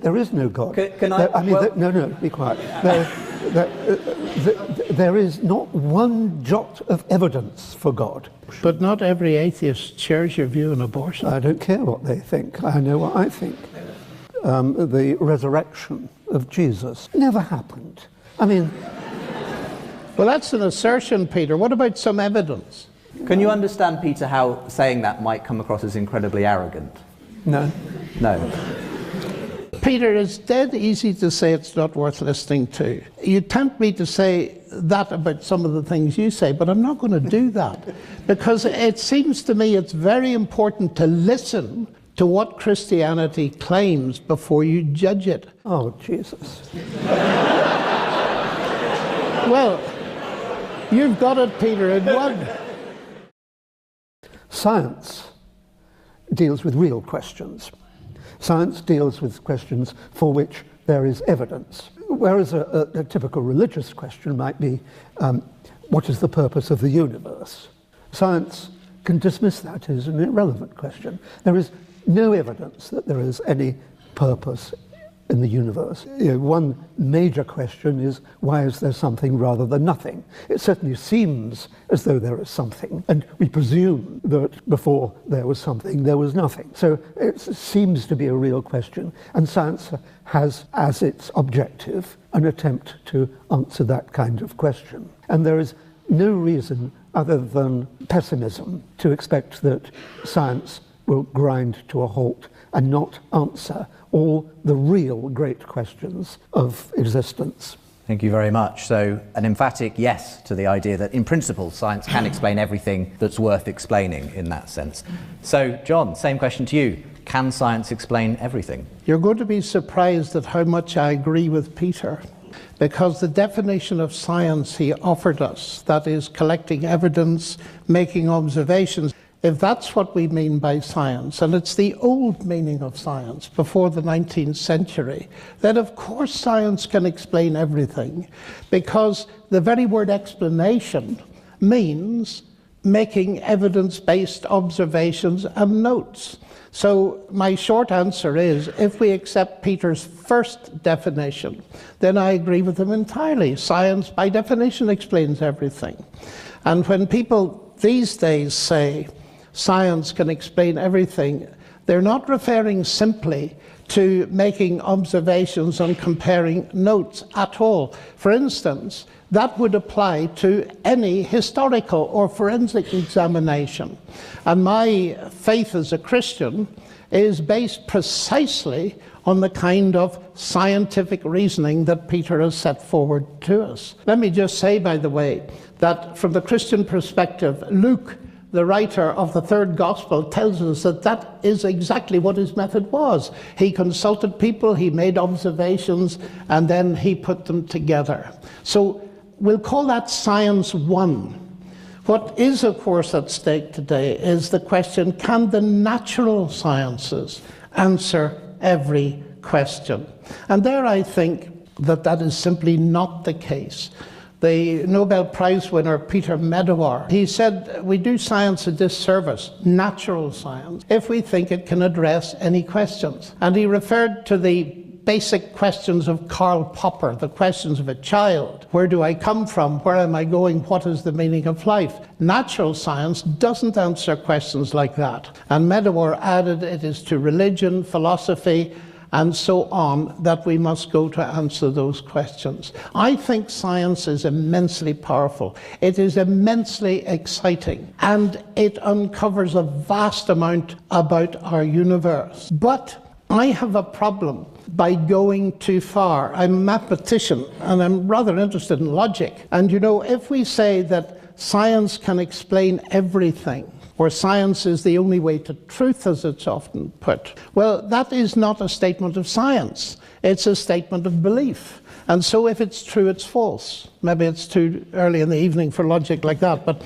There is no God. No, be quiet. There is not one jot of evidence for God. But not every atheist shares your view on abortion. I don't care what they think. I know what I think. The resurrection of Jesus never happened. I mean... Well, that's an assertion, Peter. What about some evidence? Can you understand, Peter, how saying that might come across as incredibly arrogant? No. No. Peter, it's dead easy to say it's not worth listening to. You tempt me to say that about some of the things you say, but I'm not going to do that. Because it seems to me it's very important to listen to what Christianity claims before you judge it. Oh, Jesus. Well, you've got it, Peter, in one. Science deals with real questions. Science deals with questions for which there is evidence. Whereas a typical religious question might be, what is the purpose of the universe? Science can dismiss that as an irrelevant question. There is no evidence that there is any purpose in the universe. One major question is, why is there something rather than nothing? It certainly seems as though there is something, and we presume that before there was something, there was nothing. So it seems to be a real question, and science has as its objective an attempt to answer that kind of question. And there is no reason other than pessimism to expect that science will grind to a halt and not answer all the real great questions of existence. Thank you very much. So an emphatic yes to the idea that in principle science can explain everything that's worth explaining in that sense. So John, same question to you. Can science explain everything? You're going to be surprised at how much I agree with Peter, because the definition of science he offered us, that is collecting evidence, making observations, if that's what we mean by science, and it's the old meaning of science before the 19th century, then of course science can explain everything, because the very word explanation means making evidence-based observations and notes. So my short answer is, if we accept Peter's first definition, then I agree with him entirely. Science, by definition, explains everything. And when people these days say, science can explain everything, they're not referring simply to making observations and comparing notes at all. For instance, that would apply to any historical or forensic examination. And my faith as a Christian is based precisely on the kind of scientific reasoning that Peter has set forward to us. Let me just say, by the way, that from the Christian perspective, Luke, the writer of the third gospel, tells us that that is exactly what his method was. He consulted people, he made observations, and then he put them together. So we'll call that science one. What is, of course, at stake today is the question, can the natural sciences answer every question? And there I think that that is simply not the case. The Nobel Prize winner, Peter Medawar, he said, we do science a disservice, natural science, if we think it can address any questions. And he referred to the basic questions of Karl Popper, the questions of a child. Where do I come from? Where am I going? What is the meaning of life? Natural science doesn't answer questions like that. And Medawar added it is to religion, philosophy, and so on, that we must go to answer those questions. I think science is immensely powerful. It is immensely exciting, and it uncovers a vast amount about our universe. But I have a problem by going too far. I'm a mathematician, and I'm rather interested in logic. And you know, if we say that science can explain everything, or science is the only way to truth, as it's often put, well, that is not a statement of science. It's a statement of belief. And so if it's true, it's false. Maybe it's too early in the evening for logic like that, but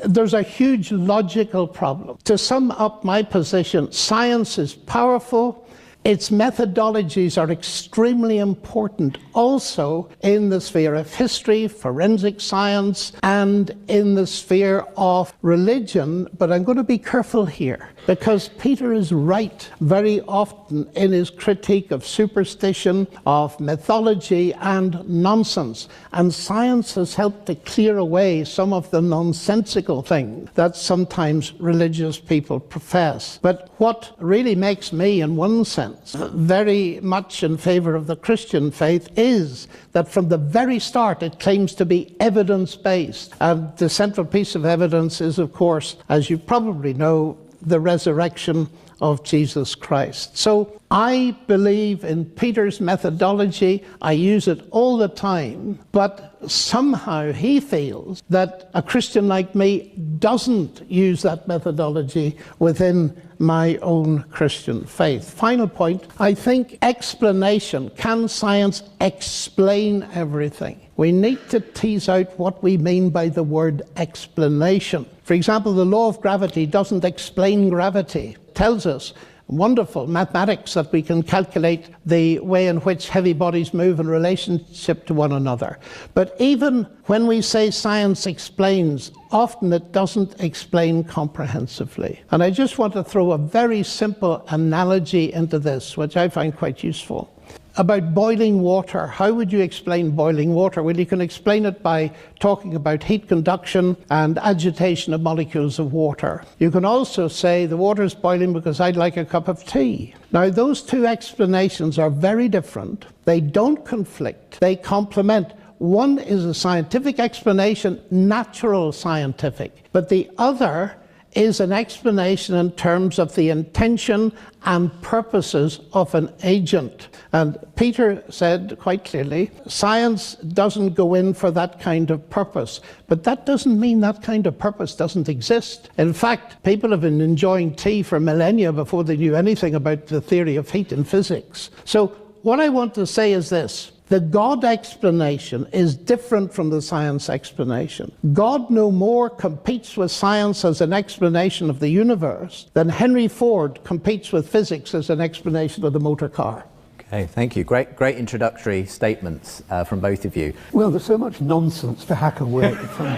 there's a huge logical problem. To sum up my position, science is powerful, its methodologies are extremely important also in the sphere of history, forensic science, and in the sphere of religion. But I'm going to be careful here, because Peter is right very often in his critique of superstition, of mythology, and nonsense. And science has helped to clear away some of the nonsensical things that sometimes religious people profess. But what really makes me, in one sense, very much in favor of the Christian faith is that from the very start it claims to be evidence-based. And the central piece of evidence is, of course, as you probably know, the resurrection of Jesus Christ. So I believe in Peter's methodology. I use it all the time, but somehow he feels that a Christian like me doesn't use that methodology within my own Christian faith. Final point, I think explanation. Can science explain everything? We need to tease out what we mean by the word explanation. For example, the law of gravity doesn't explain gravity. It tells us wonderful mathematics that we can calculate the way in which heavy bodies move in relationship to one another. But even when we say science explains, often it doesn't explain comprehensively. And I just want to throw a very simple analogy into this, which I find quite useful. About boiling water. How would you explain boiling water? Well, you can explain it by talking about heat conduction and agitation of molecules of water. You can also say the water is boiling because I'd like a cup of tea. Now, those two explanations are very different. They don't conflict. They complement. One is a scientific explanation, natural scientific, but the other is an explanation in terms of the intention and purposes of an agent. And Peter said quite clearly, science doesn't go in for that kind of purpose. But that doesn't mean that kind of purpose doesn't exist. In fact, people have been enjoying tea for millennia before they knew anything about the theory of heat in physics. So what I want to say is this. The God explanation is different from the science explanation. God no more competes with science as an explanation of the universe than Henry Ford competes with physics as an explanation of the motor car. Okay, thank you. Great introductory statements from both of you. Well, there's so much nonsense to hack away from.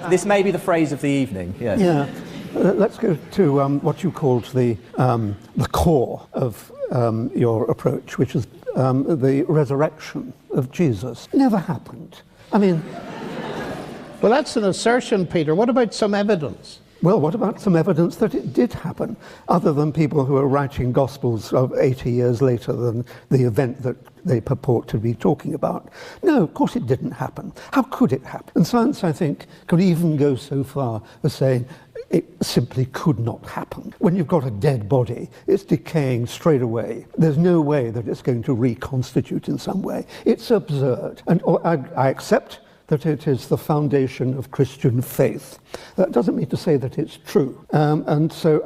This may be the phrase of the evening, yes. Yeah. Let's go to what you called the core of your approach, which is the resurrection of Jesus. Never happened. I mean... Well, that's an assertion, Peter. What about some evidence? Well, what about some evidence that it did happen, other than people who are writing Gospels of 80 years later than the event that they purport to be talking about? No, of course it didn't happen. How could it happen? And science, I think, could even go so far as saying it simply could not happen. When you've got a dead body, it's decaying straight away. There's no way that it's going to reconstitute in some way. It's absurd. And I accept that it is the foundation of Christian faith. That doesn't mean to say that it's true. And so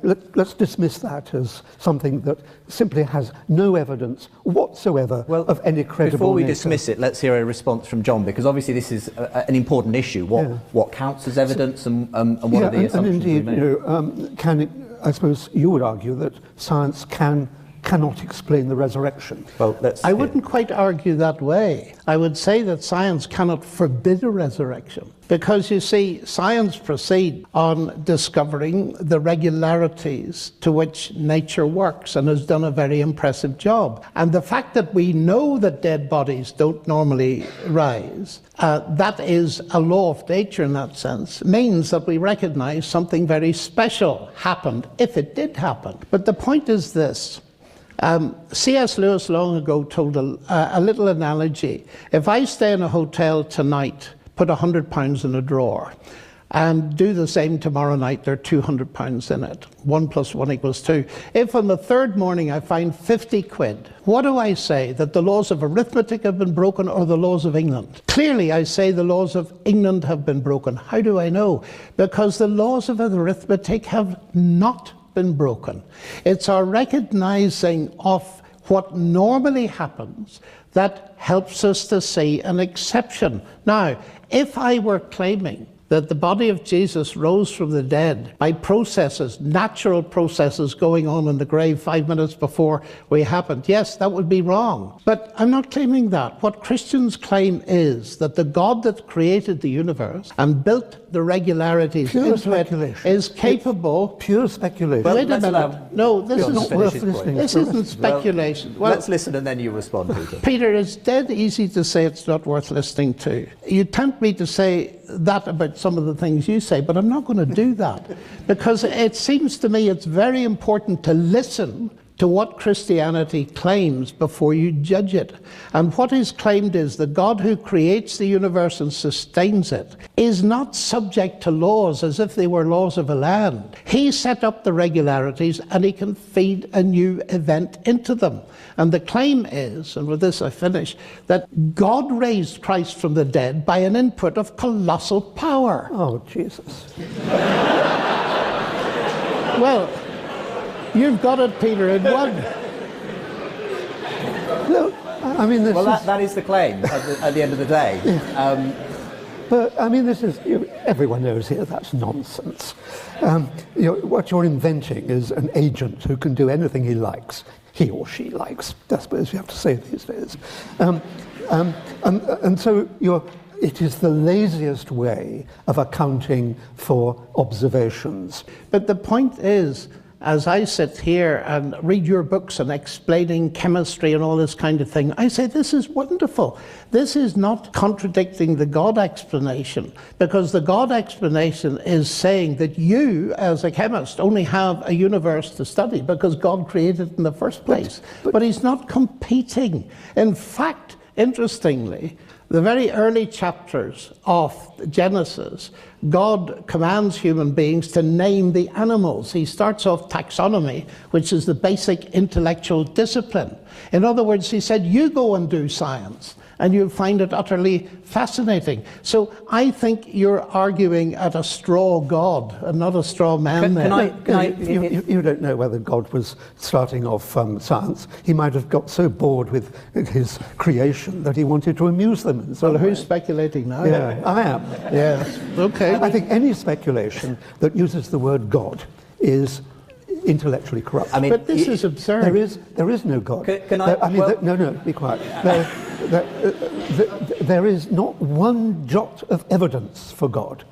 let's dismiss that as something that simply has no evidence whatsoever of any credible Before we nature. dismiss it, let's hear a response from John, because obviously this is an important issue. What counts as evidence and what are the assumptions and indeed, we make? I suppose you would argue that science cannot explain the resurrection. Well, I wouldn't quite argue that way. I would say that science cannot forbid a resurrection. Because, you see, science proceeds on discovering the regularities to which nature works and has done a very impressive job. And the fact that we know that dead bodies don't normally rise, that is a law of nature in that sense, means that we recognize something very special happened, if it did happen. But the point is this. C.S. Lewis long ago told a little analogy. If I stay in a hotel tonight, put £100 in a drawer, and do the same tomorrow night, there are £200 in it. 1 + 1 = 2. If on the third morning I find 50 quid, what do I say? That the laws of arithmetic have been broken, or the laws of England? Clearly I say the laws of England have been broken. How do I know? Because the laws of arithmetic have not been broken. It's our recognizing of what normally happens that helps us to see an exception. Now, if I were claiming that the body of Jesus rose from the dead by processes, natural processes going on in the grave 5 minutes before we happened, yes, that would be wrong. But I'm not claiming that. What Christians claim is that the God that created the universe and built the regularities into it is capable... Pure speculation. Wait a minute. No, this is not worth listening. This isn't speculation. Well, let's listen and then you respond, Peter. Peter, it's dead easy to say it's not worth listening to. You tempt me to say that about some of the things you say, but I'm not going to do that, because it seems to me it's very important to listen to what Christianity claims before you judge it. And what is claimed is the God who creates the universe and sustains it is not subject to laws as if they were laws of a land. He set up the regularities and he can feed a new event into them. And the claim is, and with this I finish, that God raised Christ from the dead by an input of colossal power. Oh, Jesus. Well, you've got it, Peter, in one. No, I mean, this that is the claim at the end of the day. Yeah. But, I mean, this is, everyone knows here that's nonsense. What you're inventing is an agent who can do anything he likes. He or she likes, I suppose you have to say these days. And so it is the laziest way of accounting for observations. But the point is, as I sit here and read your books and explaining chemistry and all this kind of thing, I say this is wonderful. This is not contradicting the God explanation, because the God explanation is saying that you, as a chemist, only have a universe to study because God created it in the first place. But he's not competing. In fact, interestingly, the very early chapters of Genesis, God commands human beings to name the animals. He starts off taxonomy, which is the basic intellectual discipline. In other words, he said, you go and do science, and you'll find it utterly fascinating. So I think you're arguing at a straw God and not a straw man. You don't know whether God was starting off science. He might have got so bored with his creation that he wanted to amuse them in some way. Who's speculating now? Yeah, I am. Yes, okay. I think any speculation that uses the word God is intellectually corrupt. I mean, but this is absurd. There is no God. No, be quiet. There is not one jot of evidence for God.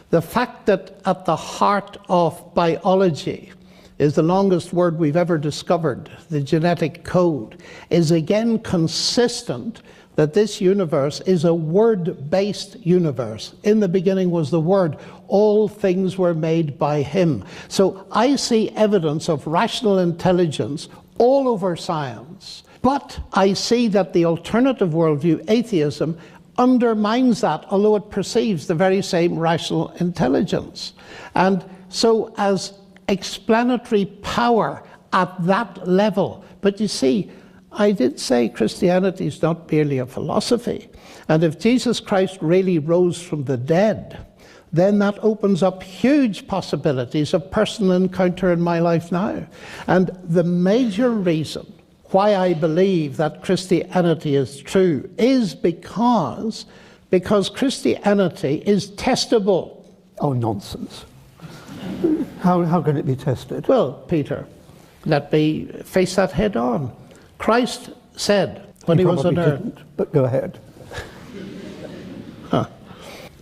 The fact that at the heart of biology is the longest word we've ever discovered, the genetic code, is again consistent that this universe is a word-based universe. In the beginning was the Word. All things were made by him. So I see evidence of rational intelligence all over science. But I see that the alternative worldview, atheism, undermines that, although it perceives the very same rational intelligence. And so as explanatory power at that level, but you see, I did say Christianity is not merely a philosophy. And if Jesus Christ really rose from the dead, then that opens up huge possibilities of personal encounter in my life now. And the major reason why I believe that Christianity is true is because Christianity is testable. Oh, nonsense. How can it be tested? Well, Peter, let me face that head on. Christ said when he was on earth... But go ahead.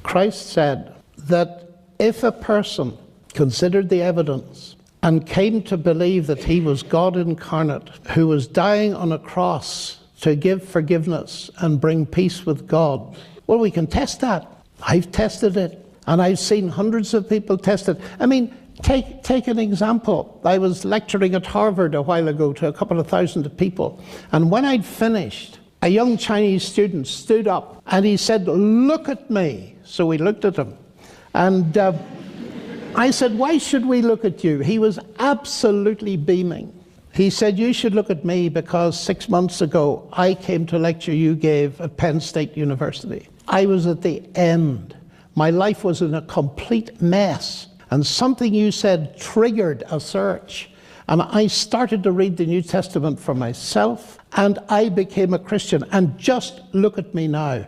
Christ said that if a person considered the evidence and came to believe that he was God incarnate, who was dying on a cross to give forgiveness and bring peace with God, well, we can test that. I've tested it, and I've seen hundreds of people test it. I mean, take an example. I was lecturing at Harvard a while ago to a couple of thousand people, and when I'd finished, a young Chinese student stood up and he said, "Look at me." So we looked at him, and I said, "Why should we look at you?" He was absolutely beaming. He said, "You should look at me because 6 months ago I came to a lecture you gave at Penn State University. I was at the end. My life was in a complete mess. And something you said triggered a search. And I started to read the New Testament for myself, and I became a Christian. And just look at me now.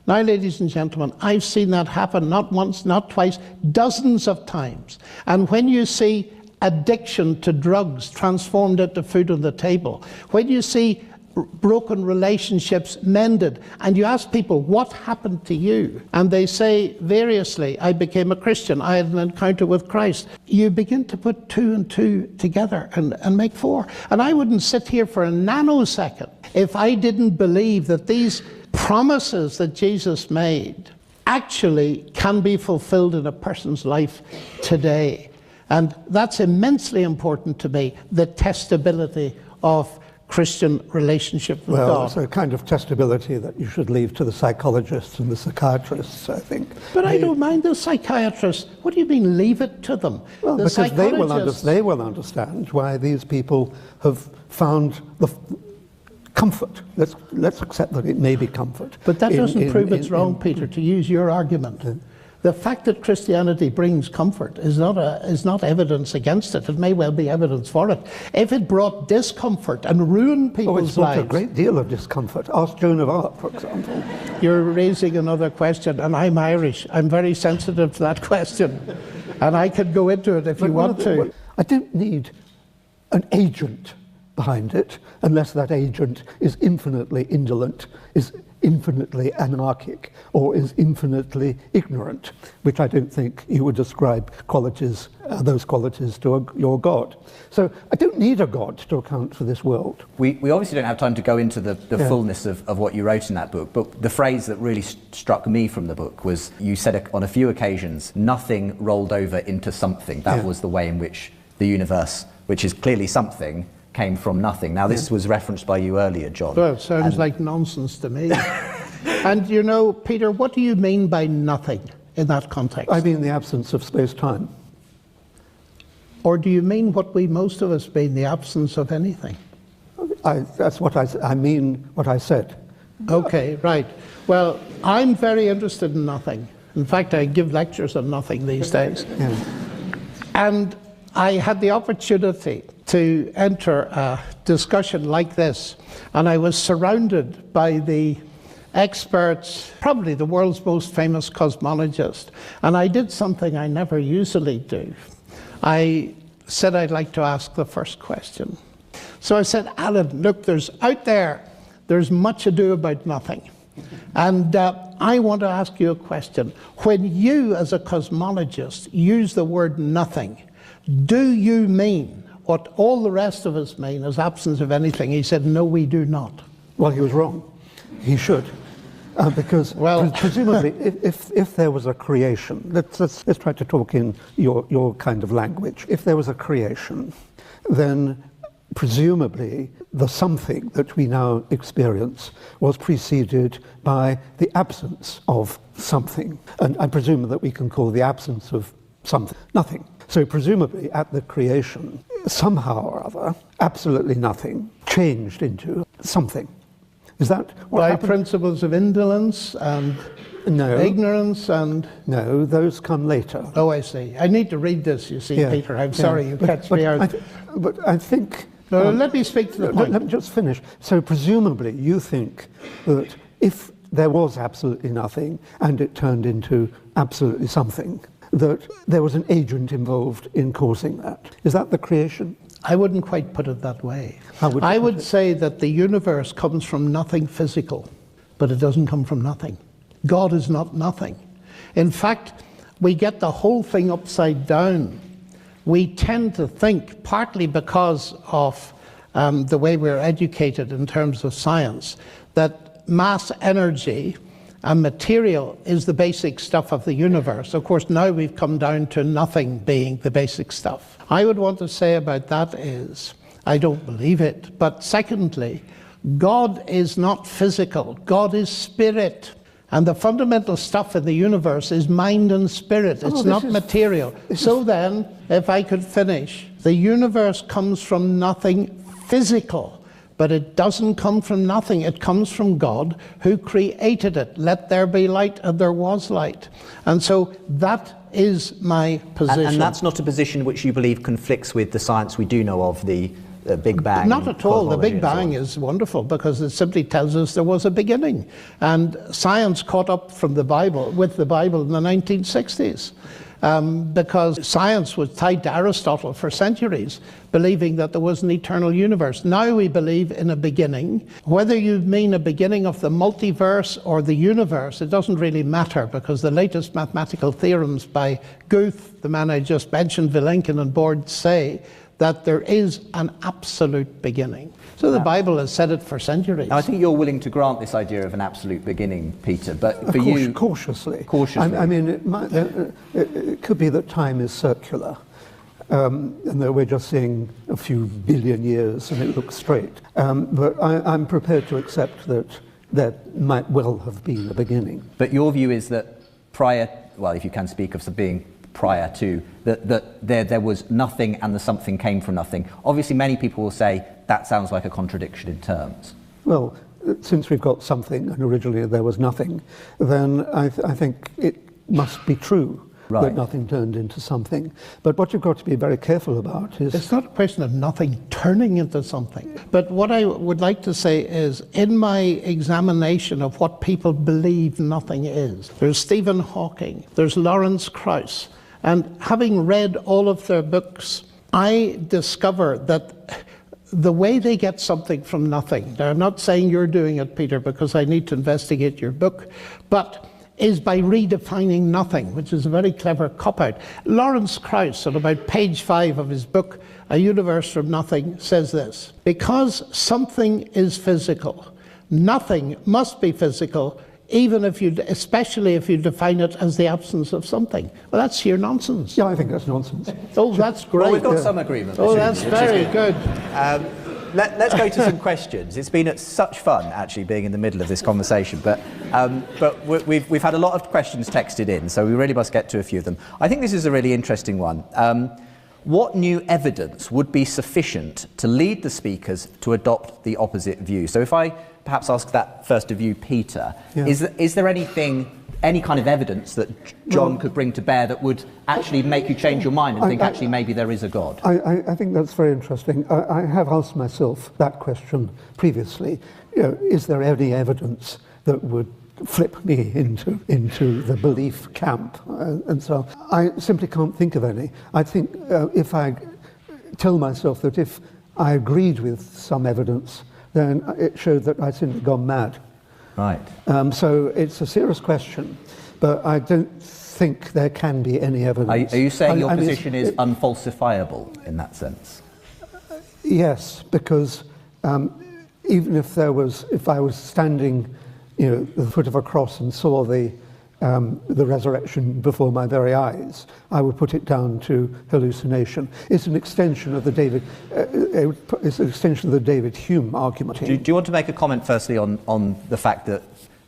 Now, ladies and gentlemen, I've seen that happen not once, not twice, dozens of times. And when you see addiction to drugs transformed into food on the table, when you see broken relationships mended, and you ask people, what happened to you? And they say variously, I became a Christian, I had an encounter with Christ. You begin to put 2 and 2 together and make 4. And I wouldn't sit here for a nanosecond if I didn't believe that these promises that Jesus made actually can be fulfilled in a person's life today. And that's immensely important to me, the testability of Christian relationship with God. Well, it's a kind of testability that you should leave to the psychologists and the psychiatrists, I think. But I don't mind the psychiatrists. What do you mean, leave it to them? Well, because they will understand why these people have found the comfort. Let's accept that it may be comfort. But that doesn't prove it's wrong, Peter, to use your argument. The fact that Christianity brings comfort is not evidence against it. It may well be evidence for it. If it brought discomfort and ruined people's lives... a great deal of discomfort. Ask Joan of Arc, for example. You're raising another question, and I'm Irish. I'm very sensitive to that question. And I could go into it if you want to. I don't need an agent behind it, unless that agent is infinitely indolent, is infinitely anarchic, or is infinitely ignorant, which I don't think you would ascribe those qualities to your God. So I don't need a God to account for this world. We obviously don't have time to go into the fullness of what you wrote in that book, but the phrase that really struck me from the book was, you said on a few occasions, nothing rolled over into something. That was the way in which the universe, which is clearly something, came from nothing. Now, this was referenced by you earlier, John. Well, it sounds like nonsense to me. And you know, Peter, what do you mean by nothing in that context? I mean the absence of space-time. Or do you mean what most of us mean, the absence of anything? That's what I mean what I said. Okay, right. Well, I'm very interested in nothing. In fact, I give lectures on nothing these days. Yeah. And I had the opportunity to enter a discussion like this, and I was surrounded by the experts, probably the world's most famous cosmologist, and I did something I never usually do. I said I'd like to ask the first question. So I said, Alan, look, there's much ado about nothing. And I want to ask you a question. When you, as a cosmologist, use the word nothing, do you mean what all the rest of us mean as absence of anything? He said, no, we do not. Well, he was wrong. He should. Because presumably, if there was a creation, let's try to talk in your kind of language. If there was a creation, then presumably the something that we now experience was preceded by the absence of something. And I presume that we can call the absence of something nothing. So presumably at the creation, somehow or other, absolutely nothing changed into something. Is that what by happened? Principles of indolence and ignorance and... No, those come later. Oh, I see. I need to read this, you see, Peter. I'm sorry, you catch me out. But I think... No, let me speak to the point. Let me just finish. So presumably you think that if there was absolutely nothing and it turned into absolutely something, that there was an agent involved in causing that. Is that the creation? I wouldn't quite put it that way. I would say that the universe comes from nothing physical, but it doesn't come from nothing. God is not nothing. In fact, we get the whole thing upside down. We tend to think, partly because of the way we're educated in terms of science, that mass energy and material is the basic stuff of the universe. Of course, now we've come down to nothing being the basic stuff. I would want to say about that is, I don't believe it. But secondly, God is not physical. God is spirit. And the fundamental stuff in the universe is mind and spirit. It's not material. So then, if I could finish, the universe comes from nothing physical. But it doesn't come from nothing. It comes from God who created it. Let there be light, and there was light. And so that is my position. And that's not a position which you believe conflicts with the science we do know of, the Big Bang. Not at all. The Big Bang so is wonderful because it simply tells us there was a beginning. And science caught up with the Bible in the 1960s. Because science was tied to Aristotle for centuries, believing that there was an eternal universe. Now we believe in a beginning. Whether you mean a beginning of the multiverse or the universe, it doesn't really matter, because the latest mathematical theorems by Guth, the man I just mentioned, Vilenkin and Borde, say that there is an absolute beginning. So the Bible has said it for centuries. Now, I think you're willing to grant this idea of an absolute beginning, Peter, but for you... Cautiously. Cautiously. I mean, it could be that time is circular, and that we're just seeing a few billion years and it looks straight. But I'm prepared to accept that there might well have been a beginning. But your view is that prior, well, if you can speak of being prior to, that there was nothing and the something came from nothing. Obviously, many people will say that sounds like a contradiction in terms. Well, since we've got something and originally there was nothing, then I think it must be true that nothing turned into something. But what you've got to be very careful about is... It's not a question of nothing turning into something. But what I would like to say is, in my examination of what people believe nothing is, there's Stephen Hawking, there's Lawrence Krauss, and having read all of their books, I discover that the way they get something from nothing, now I'm not saying you're doing it, Peter, because I need to investigate your book, but is by redefining nothing, which is a very clever cop-out. Lawrence Krauss, on about page 5 of his book, A Universe from Nothing, says this: because something is physical, nothing must be physical, especially if you define it as the absence of something. Well, that's sheer nonsense. Yeah, I think that's nonsense. Oh, that's great. Well, we've got some agreement. Oh, that's very good. Let's go to some questions. It's been such fun, actually, being in the middle of this conversation. But we've had a lot of questions texted in, so we really must get to a few of them. I think this is a really interesting one. What new evidence would be sufficient to lead the speakers to adopt the opposite view? So if I perhaps ask that first of you, Peter, is there any kind of evidence that John could bring to bear that would actually make you change your mind and think actually maybe there is a God? I think that's very interesting. I have asked myself that question previously. Is there any evidence that would flip me into the belief camp? And so I simply can't think of any. I think if I tell myself that if I agreed with some evidence, then it showed that I'd simply gone mad. Right. So it's a serious question, but I don't think there can be any evidence. Are you saying your position is unfalsifiable in that sense? Yes, because even if I was standing, at the foot of a cross and saw the resurrection before my very eyes, I would put it down to hallucination. It's an extension of the David Hume argument. Do you want to make a comment firstly on the fact that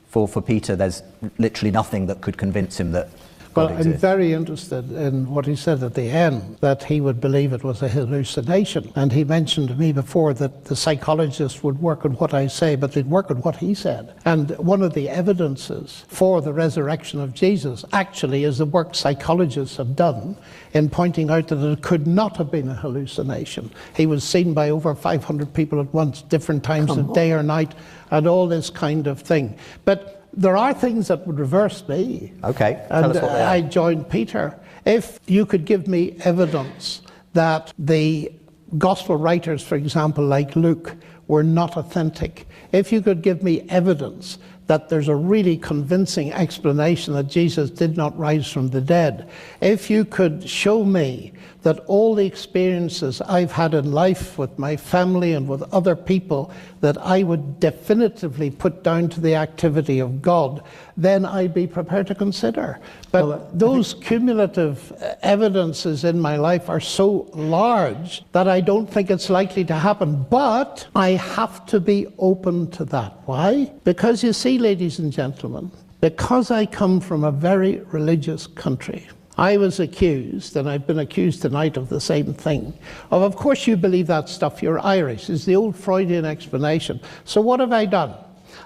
for Peter there's literally nothing that could convince him that Well, God I'm exists? very interested in what he said at the end, that he would believe it was a hallucination. And he mentioned to me before that the psychologists would work on what I say, but they'd work on what he said. And one of the evidences for the resurrection of Jesus actually is the work psychologists have done in pointing out that it could not have been a hallucination. He was seen by over 500 people at once, different times of day or night, and all this kind of thing. But there are things that would reverse me. Okay, tell us what they are. I joined Peter. If you could give me evidence that the gospel writers, for example, like Luke, were not authentic, if you could give me evidence that there's a really convincing explanation that Jesus did not rise from the dead, if you could show me that all the experiences I've had in life with my family and with other people that I would definitively put down to the activity of God, then I'd be prepared to consider. But those cumulative evidences in my life are so large that I don't think it's likely to happen. But I have to be open to that. Why? Because you see, ladies and gentlemen, because I come from a very religious country, I was accused, and I've been accused tonight of the same thing, of course you believe that stuff, you're Irish, is the old Freudian explanation. So what have I done?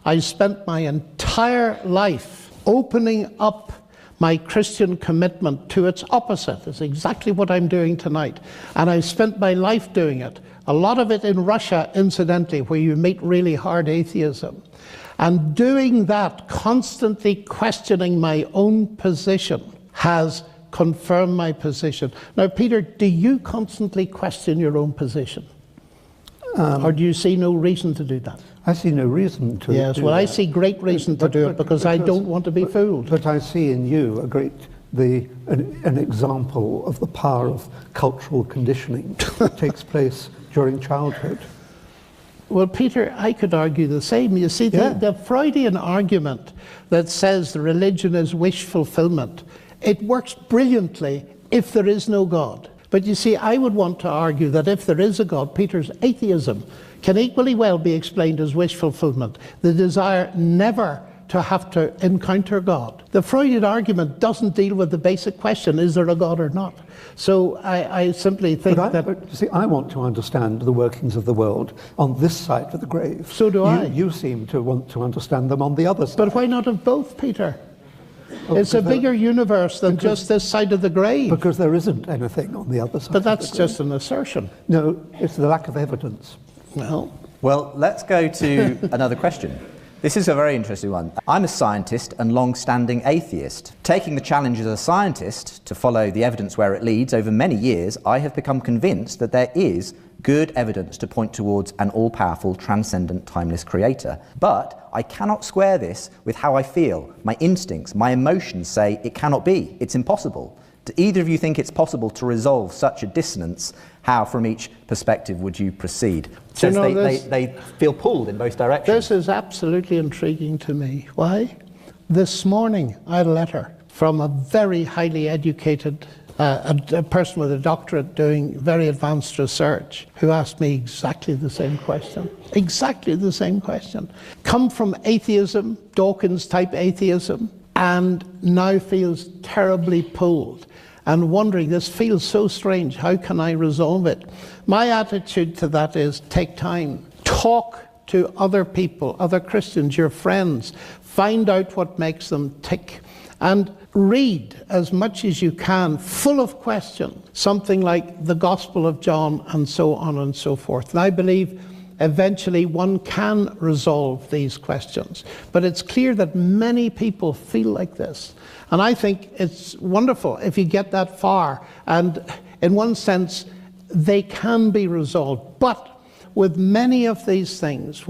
I spent my entire life opening up my Christian commitment to its opposite. It's exactly what I'm doing tonight. And I spent my life doing it, a lot of it in Russia, incidentally, where you meet really hard atheism. And doing that, constantly questioning my own position, has confirmed my position. Now, Peter, do you constantly question your own position? Or do you see no reason to do that? I see no reason to Yes, do well, that. I see great reason to do it because I don't want to be fooled. But I see in you an example of the power of cultural conditioning that takes place during childhood. Well, Peter, I could argue the same. You see, the Freudian argument that says the religion is wish fulfillment, it works brilliantly if there is no God. But you see, I would want to argue that if there is a God, Peter's atheism can equally well be explained as wish fulfillment, the desire never to have to encounter God. The Freudian argument doesn't deal with the basic question, is there a God or not? So I simply think But you see, I want to understand the workings of the world on this side of the grave. So do I. You seem to want to understand them on the other side. But why not of both, Peter? It's a bigger universe than just this side of the grave. Because there isn't anything on the other side. But that's just an assertion. No, it's the lack of evidence. Well, let's go to another question. This is a very interesting one. I'm a scientist and long-standing atheist. Taking the challenge as a scientist to follow the evidence where it leads over many years, I have become convinced that there is good evidence to point towards an all-powerful, transcendent, timeless creator. But I cannot square this with how I feel. My instincts, my emotions say it cannot be. It's impossible. Do either of you think it's possible to resolve such a dissonance? How, from each perspective, would you proceed? So they feel pulled in both directions. This is absolutely intriguing to me. Why? This morning I had a letter from a very highly educated a person with a doctorate doing very advanced research who asked me exactly the same question. Exactly the same question. Come from atheism, Dawkins type atheism, and now feels terribly pulled and wondering, this feels so strange, how can I resolve it? My attitude to that is take time. Talk to other people, other Christians, your friends. Find out what makes them tick. And read as much as you can, full of questions, something like the Gospel of John and so on and so forth. And I believe eventually one can resolve these questions. But it's clear that many people feel like this. And I think it's wonderful if you get that far. And in one sense, they can be resolved. But with many of these things,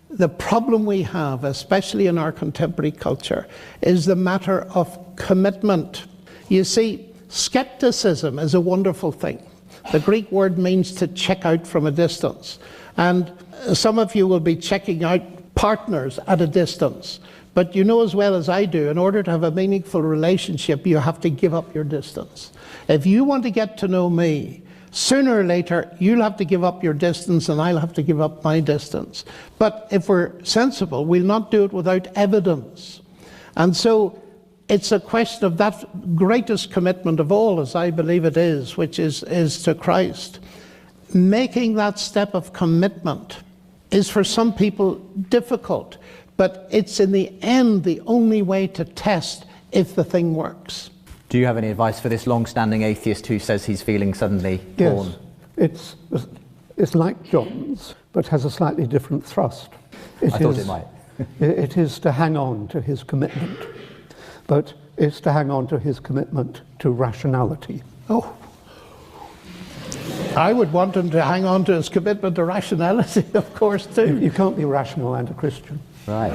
the problem we have, especially in our contemporary culture, is the matter of commitment. You see, skepticism is a wonderful thing. The Greek word means to check out from a distance. And some of you will be checking out partners at a distance. But you know as well as I do, in order to have a meaningful relationship, you have to give up your distance. If you want to get to know me, sooner or later, you'll have to give up your distance and I'll have to give up my distance. But if we're sensible, we'll not do it without evidence. And so it's a question of that greatest commitment of all, as I believe it is, which is to Christ. Making that step of commitment is for some people difficult, but it's in the end the only way to test if the thing works. Do you have any advice for this long-standing atheist who says he's feeling suddenly torn? Yes, it's like John's, but has a slightly different thrust. I thought it might. It is to hang on to his commitment, but it's to hang on to his commitment to rationality. Oh, I would want him to hang on to his commitment to rationality, of course, too. You can't be rational and a Christian. Right.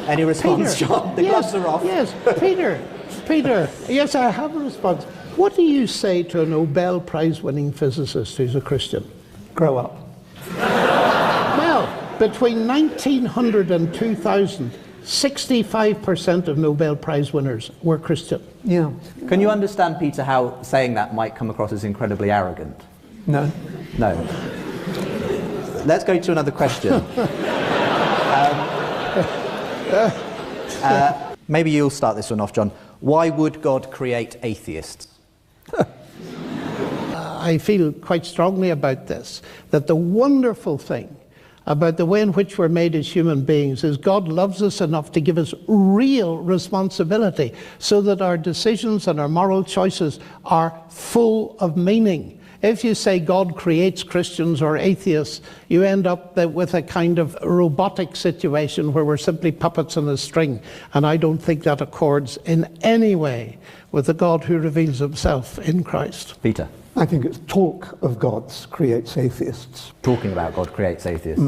Any response, Peter, John? The gloves are off. Yes, Peter, yes, I have a response. What do you say to a Nobel Prize-winning physicist who's a Christian? Grow up. Well, between 1900 and 2000, 65% of Nobel Prize winners were Christian. Yeah. Can you understand, Peter, how saying that might come across as incredibly arrogant? No. No. Let's go to another question. Maybe you'll start this one off, John. Why would God create atheists? I feel quite strongly about this, that the wonderful thing about the way in which we're made as human beings is God loves us enough to give us real responsibility so that our decisions and our moral choices are full of meaning. If you say God creates Christians or atheists, you end up with a kind of robotic situation where we're simply puppets on a string. And I don't think that accords in any way with the God who reveals himself in Christ. Peter? I think it's talk of gods creates atheists. Talking about God creates atheists?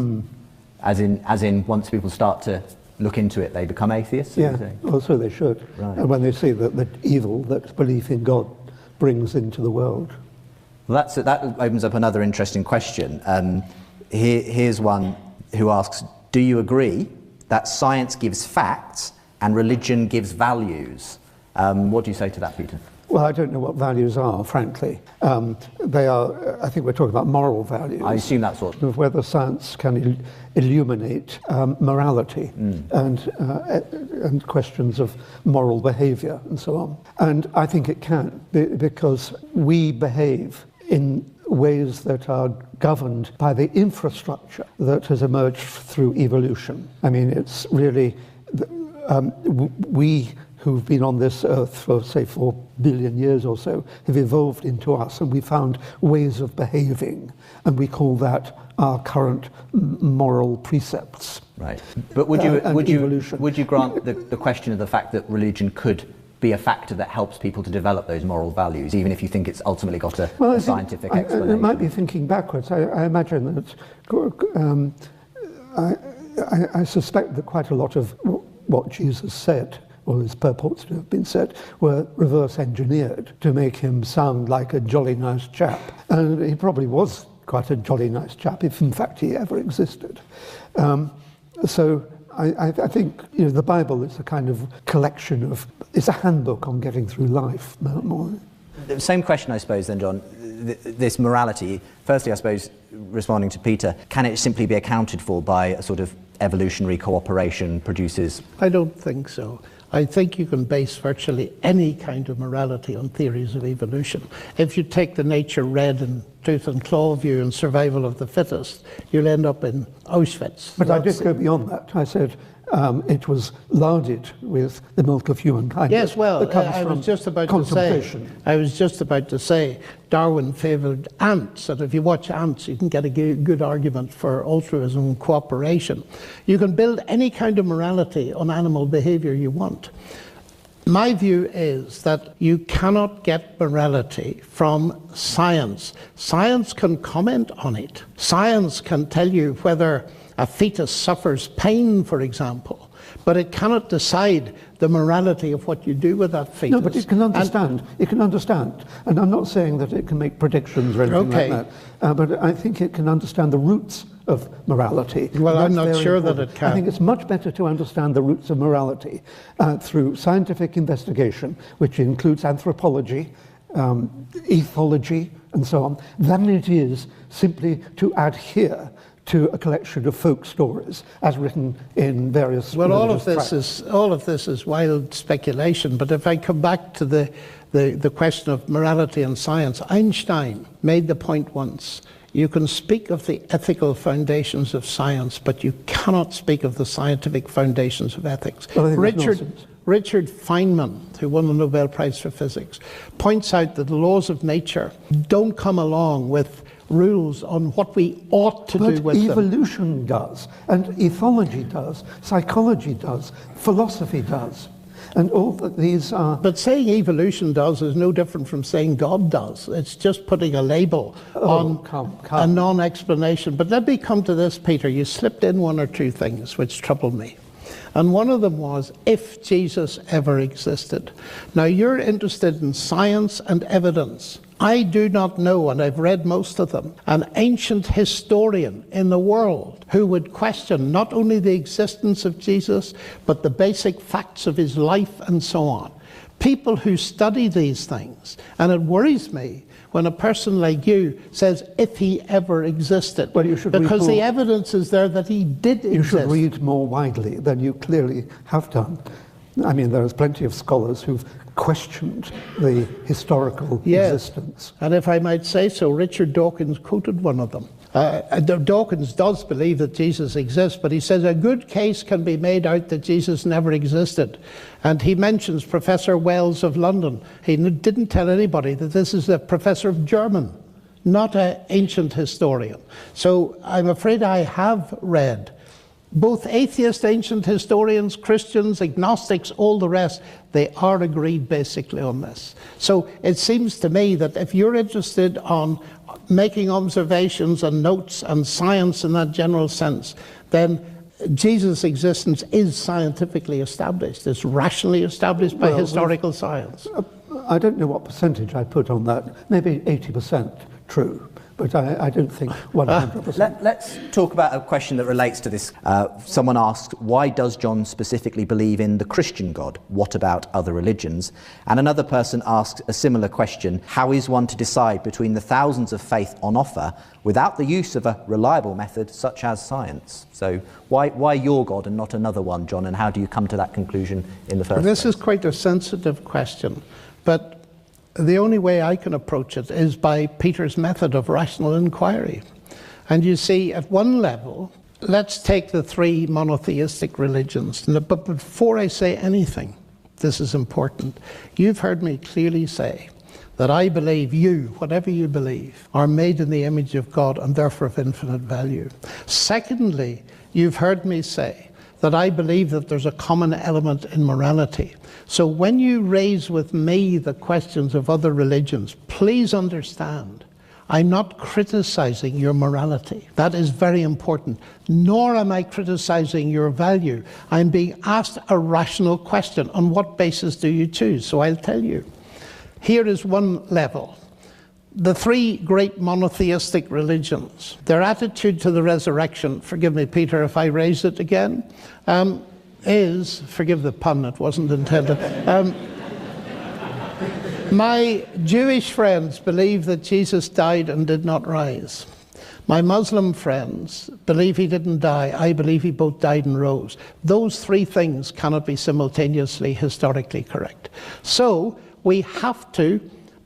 As in once people start to look into it, they become atheists? Yeah, also they should. Right. And when they see that the evil that belief in God brings into the world. Well, that opens up another interesting question. Here's one who asks, do you agree that science gives facts and religion gives values? What do you say to that, Peter? Well, I don't know what values are, frankly. They are, I think we're talking about moral values. I assume that's what... Of whether science can illuminate morality and questions of moral behavior and so on. And I think it can, because we behave in ways that are governed by the infrastructure that has emerged through evolution. I mean, it's really, we who've been on this earth for, say, 4 billion years or so, have evolved into us, and we found ways of behaving, and we call that our current moral precepts. Right. But would you grant the question of the fact that religion could be a factor that helps people to develop those moral values, even if you think it's ultimately got a scientific explanation? It might be thinking backwards. I imagine that I suspect that quite a lot of what Jesus said, or his purports to have been said, were reverse engineered to make him sound like a jolly nice chap. And he probably was quite a jolly nice chap, if in fact he ever existed. So I think the Bible is a kind of collection of, it's a handbook on getting through life. More. The same question, I suppose, then, John. This morality, firstly, I suppose, responding to Peter, can it simply be accounted for by a sort of evolutionary cooperation produces? I don't think so. I think you can base virtually any kind of morality on theories of evolution. If you take the nature red and tooth and claw view and survival of the fittest, you'll end up in Auschwitz. But I did go beyond that. I said it was larded with the milk of human kindness. Yes, well, I was just about to say Darwin favoured ants, and if you watch ants, you can get a good argument for altruism and cooperation. You can build any kind of morality on animal behaviour you want. My view is that you cannot get morality from science. Science can comment on it. Science can tell you whether a fetus suffers pain, for example, but it cannot decide the morality of what you do with that fetus. No, but it can understand. It can understand. And I'm not saying that it can make predictions or anything like that, but I think it can understand the roots of morality. Well, I'm not sure that it can. I think it's much better to understand the roots of morality through scientific investigation, which includes anthropology, ethology, and so on, than it is simply to adhere to a collection of folk stories as written in various all of this is wild speculation. But if I come back to the question of morality and science, Einstein made the point once: you can speak of the ethical foundations of science, but you cannot speak of the scientific foundations of ethics. Well, Richard Feynman, who won the Nobel Prize for Physics, points out that the laws of nature don't come along with rules on what we ought to do with them. But evolution does, and ethology does, psychology does, philosophy does, and all that these are... But saying evolution does is no different from saying God does. It's just putting a label on a non-explanation. But let me come to this, Peter. You slipped in one or two things which troubled me. And one of them was, if Jesus ever existed. Now, you're interested in science and evidence. I do not know, and I've read most of them, an ancient historian in the world who would question not only the existence of Jesus, but the basic facts of his life and so on. People who study these things, and it worries me when a person like you says, if he ever existed. Well, you should because the evidence is there that he did exist. You should read more widely than you clearly have done. I mean, there's plenty of scholars who've questioned the historical existence. And if I might say so, Richard Dawkins quoted one of them. Dawkins does believe that Jesus exists, but he says a good case can be made out that Jesus never existed. And he mentions Professor Wells of London. He didn't tell anybody that this is a professor of German not an ancient historian. So I'm afraid I have read both atheist ancient historians, Christians, agnostics, all the rest. They are agreed basically on this. So it seems to me that if you're interested on making observations and notes and science in that general sense, then Jesus' existence is scientifically established. It's rationally established by historical science. I don't know what percentage I put on that. Maybe 80% true. But I don't think 100%. Let's talk about a question that relates to this. Someone asked, why does John specifically believe in the Christian God? What about other religions? And another person asked a similar question, how is one to decide between the thousands of faith on offer without the use of a reliable method such as science? So why your God and not another one, John? And how do you come to that conclusion in the first place? This is quite a sensitive question, but the only way I can approach it is by Peter's method of rational inquiry. And you see, at one level, let's take the three monotheistic religions. But before I say anything, this is important. You've heard me clearly say that I believe you, whatever you believe, are made in the image of God and therefore of infinite value. Secondly, you've heard me say that I believe that there's a common element in morality. So when you raise with me the questions of other religions, please understand, I'm not criticizing your morality. That is very important. Nor am I criticizing your value. I'm being asked a rational question. On what basis do you choose? So I'll tell you. Here is one level. The three great monotheistic religions, their attitude to the resurrection, forgive me, Peter, if I raise it again, is, forgive the pun, it wasn't intended. My Jewish friends believe that Jesus died and did not rise. My Muslim friends believe he didn't die. I believe he both died and rose. Those three things cannot be simultaneously historically correct. So we have to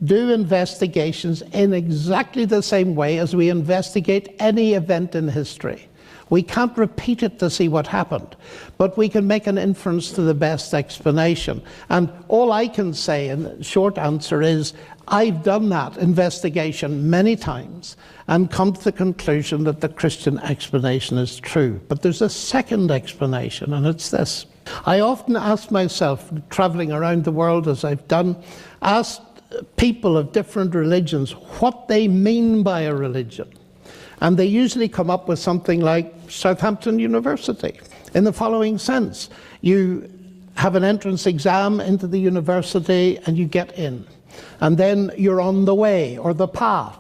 do investigations in exactly the same way as we investigate any event in history. We can't repeat it to see what happened, but we can make an inference to the best explanation. And all I can say in the short answer is, I've done that investigation many times and come to the conclusion that the Christian explanation is true. But there's a second explanation, and it's this. I often ask myself, traveling around the world as I've done, ask people of different religions what they mean by a religion. And they usually come up with something like Southampton University, in the following sense. You have an entrance exam into the university and you get in. And then you're on the way or the path,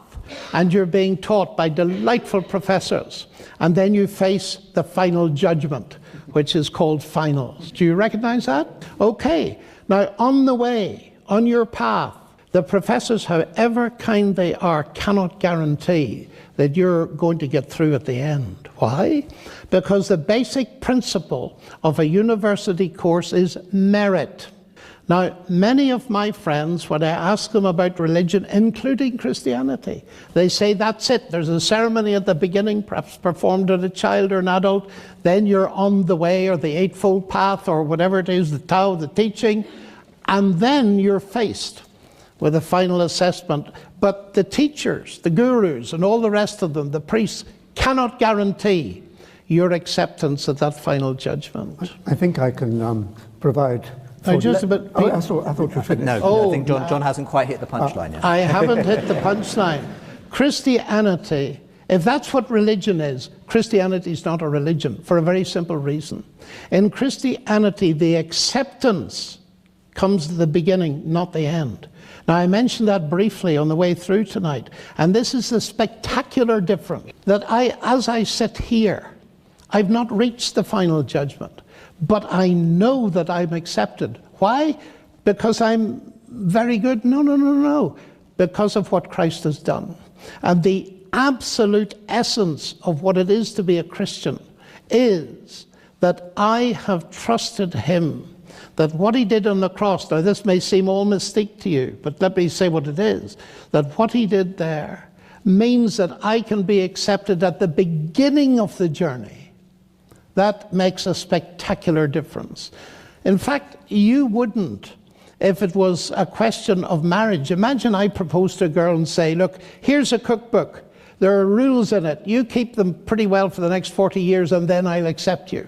and you're being taught by delightful professors. And then you face the final judgment, which is called finals. Do you recognize that? Okay. Now, on the way, on your path, the professors, however kind they are, cannot guarantee that you're going to get through at the end. Why? Because the basic principle of a university course is merit. Now, many of my friends, when I ask them about religion, including Christianity, they say, that's it. There's a ceremony at the beginning, perhaps performed at a child or an adult. Then you're on the way, or the Eightfold Path, or whatever it is, the Tao, the teaching. And then you're faced with a final assessment. But the teachers, the gurus, and all the rest of them, the priests, cannot guarantee your acceptance at that final judgment. I think I can provide... just a bit... I thought you finished. No, I think John hasn't quite hit the punchline yet. I haven't hit the punchline. Christianity, if that's what religion is, Christianity is not a religion, for a very simple reason. In Christianity, the acceptance comes at the beginning, not the end. Now, I mentioned that briefly on the way through tonight, and this is the spectacular difference, that as I sit here, I've not reached the final judgment, but I know that I'm accepted. Why? Because I'm very good? No. Because of what Christ has done. And the absolute essence of what it is to be a Christian is that I have trusted him, that what he did on the cross, now this may seem all mystique to you, but let me say what it is, that what he did there means that I can be accepted at the beginning of the journey. That makes a spectacular difference. In fact, you wouldn't, If it was a question of marriage, imagine I propose to a girl and say, look, here's a cookbook. There are rules in it. You keep them pretty well for the next 40 years and then I'll accept you.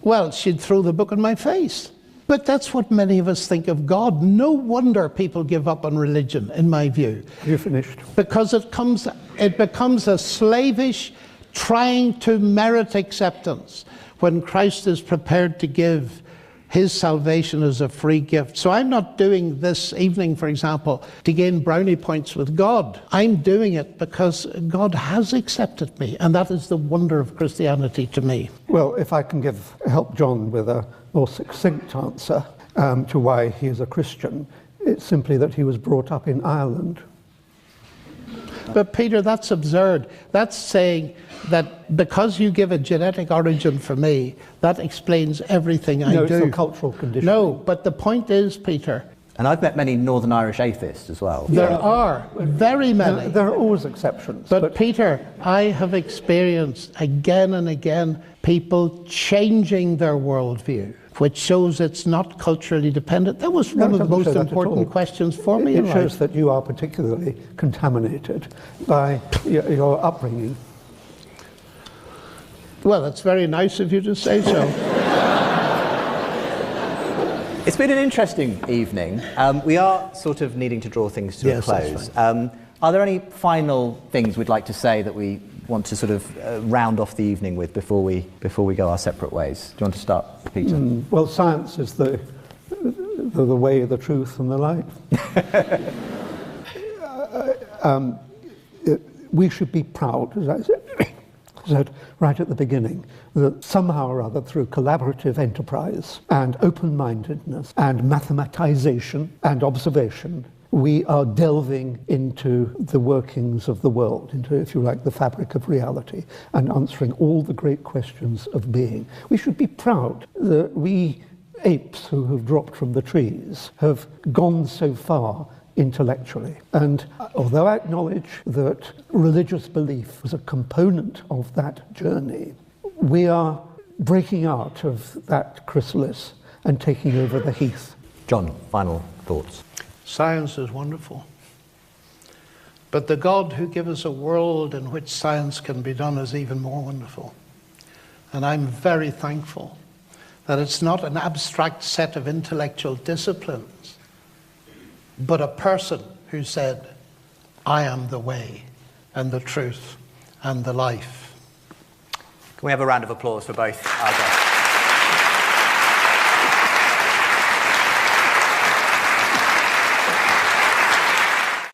Well, she'd throw the book in my face. But that's what many of us think of God. No wonder people give up on religion, in my view. You finished. Because it becomes a slavish trying to merit acceptance when Christ is prepared to give his salvation as a free gift. So I'm not doing this evening, for example, to gain brownie points with God. I'm doing it because God has accepted me, and that is the wonder of Christianity to me. Well, if I can help John with a more succinct answer to why he is a Christian, it's simply that he was brought up in Ireland. But Peter, that's absurd. That's saying that because you give a genetic origin for me, that explains everything I do. No, it's a cultural condition. No, but the point is, Peter... And I've met many Northern Irish atheists as well. There are very many. There are always exceptions. But Peter, I have experienced again and again people changing their worldview, which shows it's not culturally dependent. That was one of the most important questions for me. It shows that you are particularly contaminated by your upbringing. Well, it's very nice of you to say so. It's been an interesting evening. We are sort of needing to draw things to a close. Are there any final things we'd like to say that we want to sort of round off the evening with before we go our separate ways? Do you want to start, Peter? Well, science is the way, the truth, and the light. We should be proud, as I said right at the beginning, that somehow or other, through collaborative enterprise and open-mindedness and mathematization and observation, we are delving into the workings of the world, into, if you like, the fabric of reality, and answering all the great questions of being. We should be proud that we apes who have dropped from the trees have gone so far intellectually. And although I acknowledge that religious belief was a component of that journey, we are breaking out of that chrysalis and taking over the heath. John, final thoughts. Science is wonderful. But the God who gives us a world in which science can be done is even more wonderful. And I'm very thankful that it's not an abstract set of intellectual disciplines, but a person who said, I am the way and the truth and the life. Can we have a round of applause for both our guests?